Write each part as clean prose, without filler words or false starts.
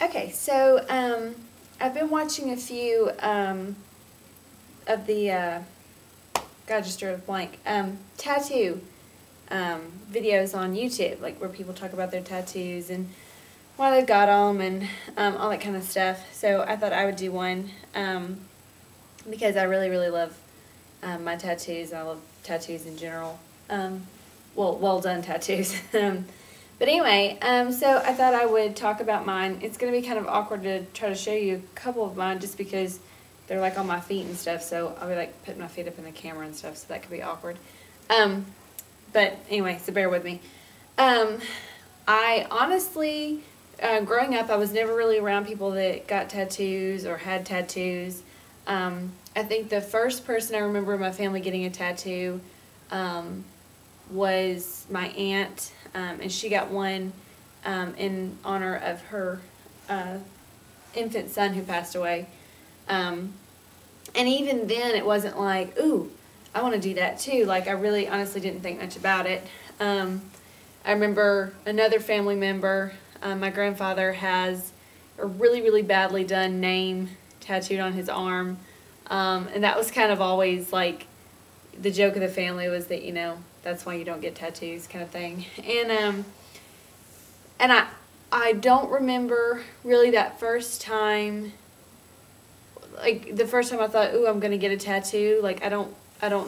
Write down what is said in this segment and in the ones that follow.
Okay, so I've been watching a few of the God, I just drew a blank tattoo videos on YouTube, like where people talk about their tattoos and why they've got them and all that kind of stuff. So I thought I would do one because I really, really love my tattoos. I love tattoos in general. Well done tattoos. But anyway, so I thought I would talk about mine. It's going to be kind of awkward to try to show you a couple of mine just because they're like on my feet and stuff, so I'll be like putting my feet up in the camera and stuff, so that could be awkward. But anyway, so bear with me. I honestly, growing up, I was never really around people that got tattoos or had tattoos. I think the first person I remember in my family getting a tattoo was my aunt, and she got one in honor of her infant son who passed away. And even then, it wasn't like, ooh, I want to do that too. Like, I really honestly didn't think much about it. I remember another family member, my grandfather has a really, really badly done name tattooed on his arm. And that was kind of always like the joke of the family was that, you know, that's why you don't get tattoos kind of thing. And I don't remember really that first time, like the first time I thought, ooh, I'm going to get a tattoo. Like, I don't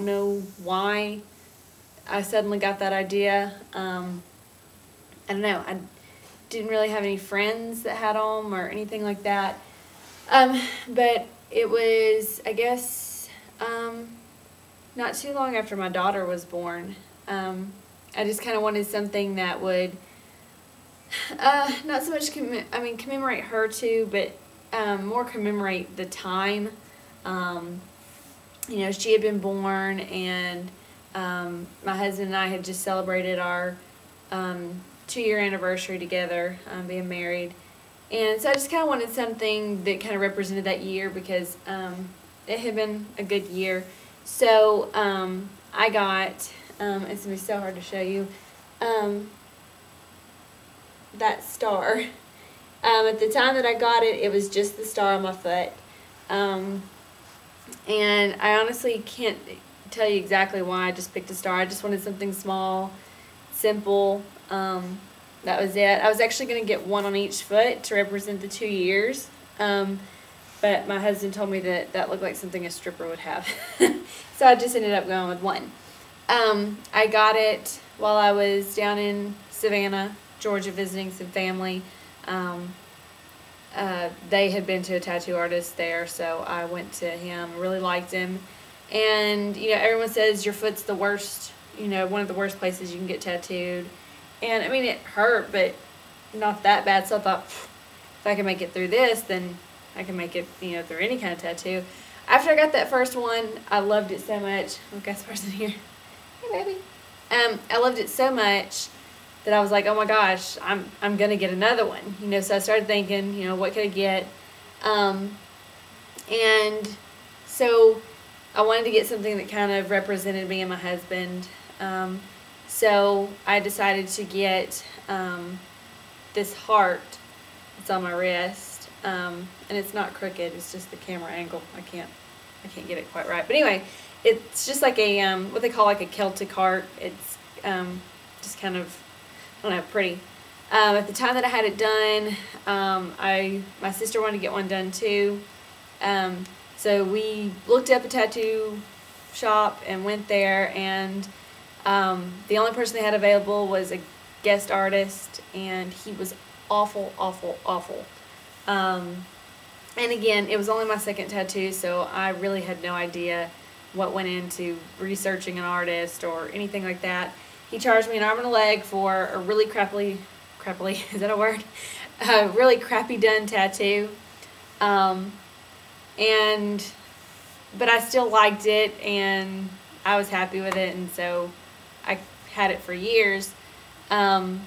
know why I suddenly got that idea. I don't know. I didn't really have any friends that had them or anything like that. But it was, I guess, not too long after my daughter was born. I just kind of wanted something that would, not so much, commemorate her too, but more commemorate the time. You know, she had been born, and my husband and I had just celebrated our 2-year anniversary together, being married. And so I just kind of wanted something that kind of represented that year because it had been a good year. So I got, it's going to be so hard to show you, that star. At the time that I got it, it was just the star on my foot. And I honestly can't tell you exactly why I just picked a star. I just wanted something small, simple. That was it. I was actually going to get one on each foot to represent the 2 years. But my husband told me that that looked like something a stripper would have. So I just ended up going with one. I got it while I was down in Savannah, Georgia, visiting some family. They had been to a tattoo artist there, so I went to him, really liked him. And, you know, everyone says your foot's the worst, you know, one of the worst places you can get tattooed. And, I mean, it hurt, but not that bad. So I thought, if I can make it through this, then I can make it, you know, through any kind of tattoo. After I got that first one, I loved it so much. Oh, guess the person here. Hey, baby. I loved it so much that I was like, oh my gosh, I'm gonna get another one. You know, so I started thinking, you know, what could I get? And so I wanted to get something that kind of represented me and my husband. So I decided to get this heart. It's on my wrist, and it's not crooked. It's just the camera angle. I can't get it quite right. But anyway, it's just like a what they call like a Celtic heart. It's just kind of, I don't know, pretty. At the time that I had it done, my sister wanted to get one done too. So we looked up a tattoo shop and went there, and the only person they had available was a guest artist, and he was awful, awful, awful. And again, it was only my second tattoo, so I really had no idea what went into researching an artist or anything like that. He charged me an arm and a leg for a really crappily, is that a word? Really crappy done tattoo. But I still liked it, and I was happy with it, and so I had it for years. And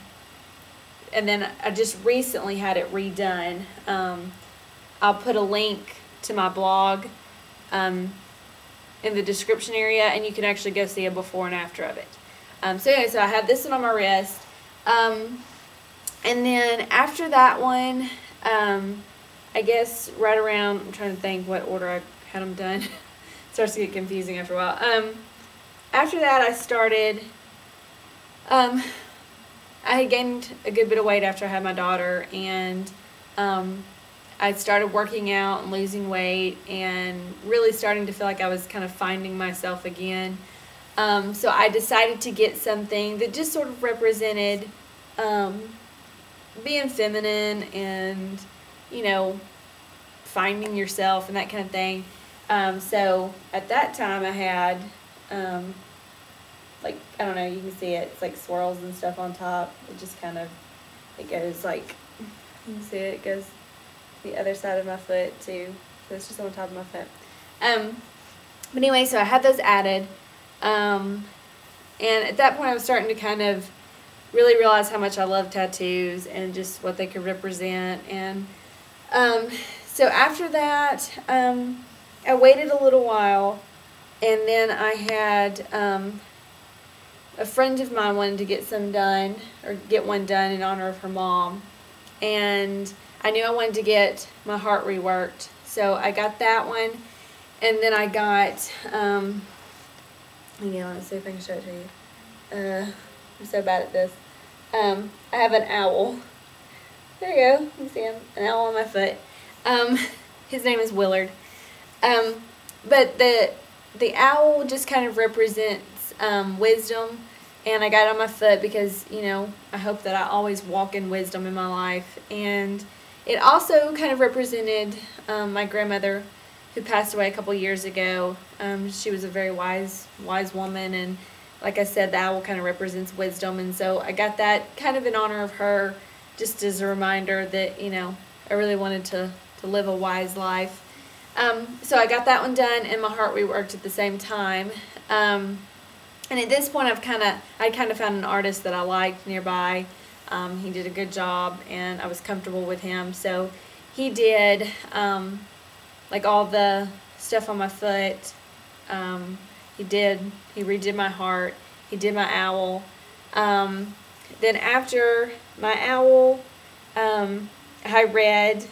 then I just recently had it redone. I'll put a link to my blog in the description area, and you can actually go see a before and after of it. So anyway, so I have this one on my wrist. And then after that one, I guess right around, I'm trying to think what order I had them done. It starts to get confusing after a while. After that, I started, I had gained a good bit of weight after I had my daughter, and I started working out and losing weight and really starting to feel like I was kind of finding myself again. So I decided to get something that just sort of represented being feminine and, you know, finding yourself and that kind of thing. So at that time I had, like, I don't know, you can see it. It's like swirls and stuff on top. It just kind of, it goes like, you can see it goes the other side of my foot too. So it's just on top of my foot. But anyway, so I had those added. And at that point I was starting to kind of really realize how much I love tattoos and just what they could represent. And so after that, I waited a little while, and then I had a friend of mine wanted to get some done, or get one done in honor of her mom. And I knew I wanted to get my heart reworked, so I got that one. And then I got, let's see if I can show it to you. I'm so bad at this. I have an owl. There you go. You can see him. An owl on my foot. His name is Willard. But the owl just kind of represents wisdom. And I got it on my foot because, you know, I hope that I always walk in wisdom in my life. And it also kind of represented my grandmother, who passed away a couple years ago. She was a very wise woman, and like I said, the owl kind of represents wisdom, and so I got that kind of in honor of her, just as a reminder that, you know, I really wanted to live a wise life. So I got that one done, and my heart reworked at the same time. And at this point, I kind of found an artist that I liked nearby. He did a good job, and I was comfortable with him. So he did like all the stuff on my foot. He redid my heart. He did my owl. Then after my owl, I read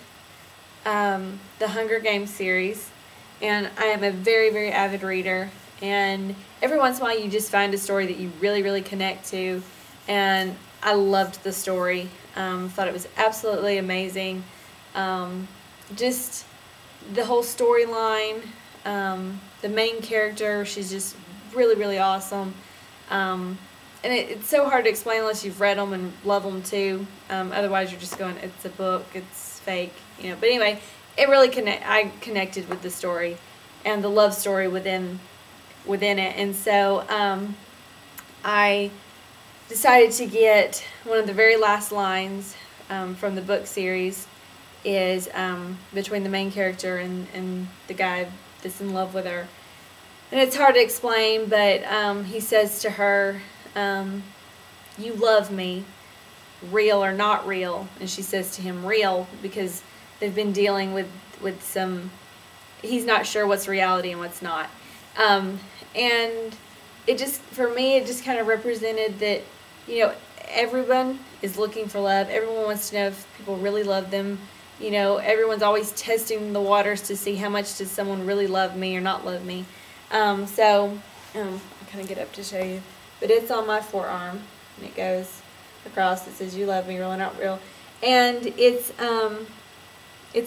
the Hunger Games series, and I am a very, very avid reader. And every once in a while, you just find a story that you really, really connect to. And I loved the story. Thought it was absolutely amazing. Just the whole storyline. The main character, she's just really, really awesome. And it's so hard to explain unless you've read them and love them too. Otherwise, you're just going, it's a book, it's fake, you know. But anyway, it really I connected with the story and the love story within it. And so I decided to get one of the very last lines from the book series is between the main character and the guy that's in love with her. And it's hard to explain, but he says to her, you love me, real or not real. And she says to him, real, because they've been dealing with some, he's not sure what's reality and what's not. And it just, for me, it just kind of represented that, you know, everyone is looking for love. Everyone wants to know if people really love them. You know, everyone's always testing the waters to see how much does someone really love me or not love me. I'll kind of get up to show you. But it's on my forearm, and it goes across. It says, you love me, real or not real. And it's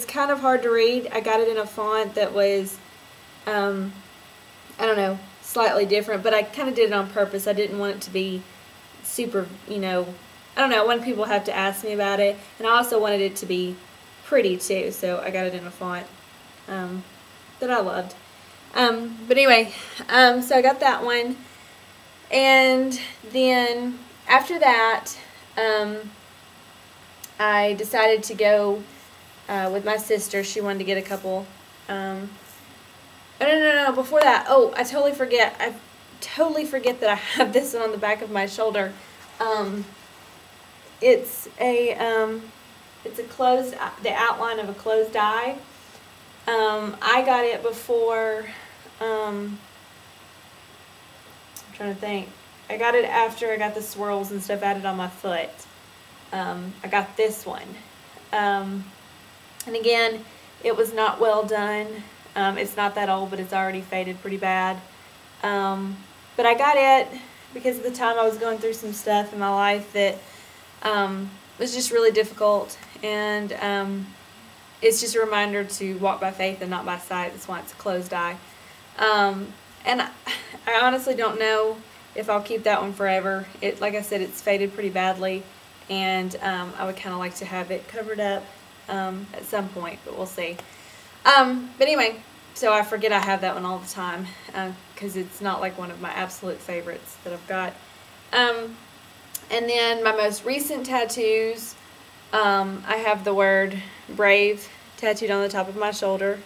kind of hard to read. I got it in a font that was, I don't know, slightly different, but I kind of did it on purpose. I didn't want it to be super, you know, I don't know, I wanted people to have to ask me about it, and I also wanted it to be pretty too, so I got it in a font that I loved. But anyway, so I got that one, and then after that, I decided to go with my sister. She wanted to get a couple, no, before that, I totally forget that I have this one on the back of my shoulder. It's a closed, the outline of a closed eye. I got it before, I'm trying to think. I got it after I got the swirls and stuff added on my foot. I got this one. And again, it was not well done. It's not that old, but it's already faded pretty bad. But I got it because of the time I was going through some stuff in my life that was just really difficult. And it's just a reminder to walk by faith and not by sight. That's why it's a closed eye. And I honestly don't know if I'll keep that one forever. Like I said, it's faded pretty badly, and I would kind of like to have it covered up at some point, but we'll see. But anyway, so I forget I have that one all the time because it's not like one of my absolute favorites that I've got. And then my most recent tattoos, I have the word brave tattooed on the top of my shoulder.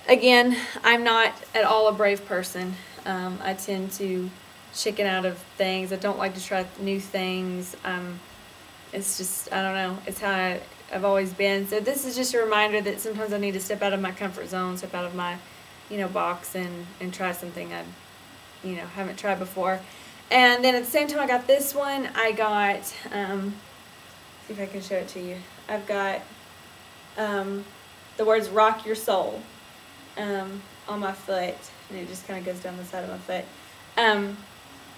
Again, I'm not at all a brave person. I tend to chicken out of things. I don't like to try new things. It's just, I don't know, it's how I've always been. So this is just a reminder that sometimes I need to step out of my comfort zone, step out of my, box and try something I, haven't tried before. And then at the same time I got this one, I got, see if I can show it to you. I've got the words rock your soul on my foot, and it just kind of goes down the side of my foot.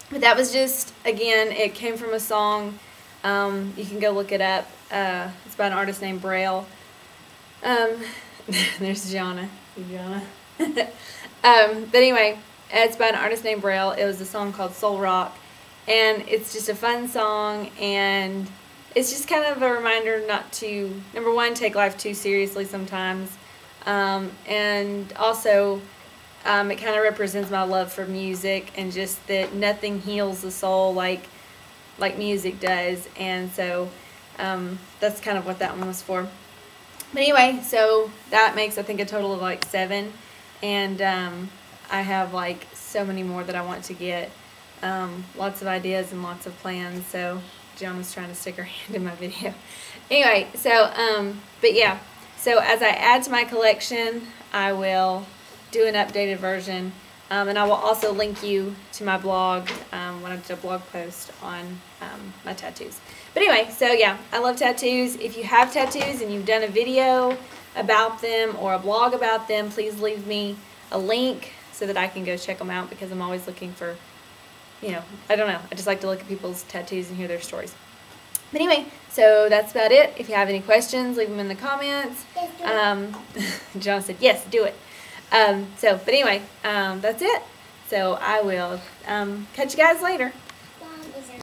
But that was just, again, it came from a song. You can go look it up. It's by an artist named Braille. There's Gianna. See Gianna? But anyway, it's by an artist named Braille. It was a song called Soul Rock, and it's just a fun song, and it's just kind of a reminder not to, number one, take life too seriously sometimes, and also it kind of represents my love for music, and just that nothing heals the soul like music does. And so that's kind of what that one was for. But anyway, so that makes, I think, a total of like 7, and I have like so many more that I want to get. Lots of ideas and lots of plans. So John was trying to stick her hand in my video. Anyway, so but yeah, so as I add to my collection, I will do an updated version, and I will also link you to my blog when I do a blog post on my tattoos. But anyway, so yeah, I love tattoos. If you have tattoos and you've done a video about them or a blog about them, please leave me a link so that I can go check them out, because I'm always looking for, I don't know, I just like to look at people's tattoos and hear their stories. But anyway, so that's about it. If you have any questions, leave them in the comments. John said, yes, do it. But anyway, that's it. So I will catch you guys later.